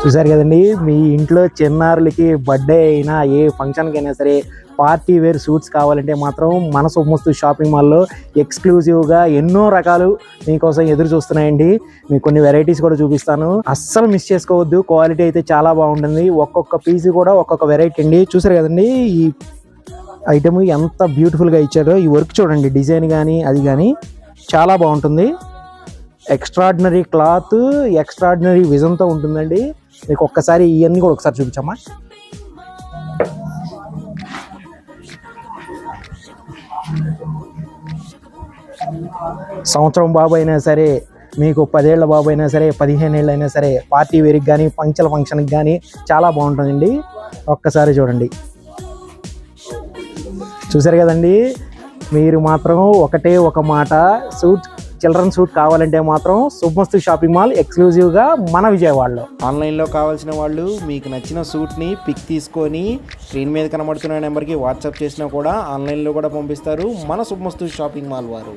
చూసారు కదండి, మీ ఇంట్లో చిన్నారులకి బర్త్డే అయినా ఏ ఫంక్షన్కి అయినా సరే పార్టీ వేర్ సూట్స్ కావాలంటే మాత్రం మన శుభమస్తు షాపింగ్ మాల్లో ఎక్స్క్లూజివ్గా ఎన్నో రకాలు మీకోసం ఎదురు చూస్తున్నాయండి. మీకు కొన్ని వెరైటీస్ కూడా చూపిస్తాను, అస్సలు మిస్ చేసుకోవద్దు. క్వాలిటీ అయితే చాలా బాగుంటుంది, ఒక్కొక్క పీస్ కూడా ఒక్కొక్క వెరైటీ అండి. చూసారు కదండి, ఈ ఐటమ్ ఎంత బ్యూటిఫుల్గా ఇచ్చారో. ఈ వర్క్ చూడండి, డిజైన్ కానీ అది కానీ చాలా బాగుంటుంది. ఎక్స్ట్రాడినరీ క్లాత్, ఎక్స్ట్రాడినరీ విజన్తో ఉంటుందండి. మీకు ఒక్కసారి ఇవన్నీ కూడా ఒకసారి చూపించమ్మా. సంవత్సరం బాబు అయినా సరే, మీకు 10 ఏళ్ల బాబు అయినా సరే, 15 ఏళ్ళు అయినా సరే, పార్టీ వేర్కి కానీ ఫంక్షన్కి కానీ చాలా బాగుంటుందండి. ఒక్కసారి చూడండి. చూసారు కదండి, మీరు మాత్రం ఒకటే ఒక మాట, చిల్డ్రన్ సూట్ కావాలంటే మాత్రం శుభమస్తు షాపింగ్ మాల్ ఎక్స్క్లూజివ్గా మన విజయవాడలో. ఆన్లైన్లో కావాల్సిన వాళ్ళు మీకు నచ్చిన సూట్ని పిక్ తీసుకొని స్క్రీన్ మీద కనబడుతున్న నెంబర్కి వాట్సాప్ చేసినా కూడా ఆన్లైన్లో కూడా పంపిస్తారు మన శుభమస్తు షాపింగ్ మాల్ వారు.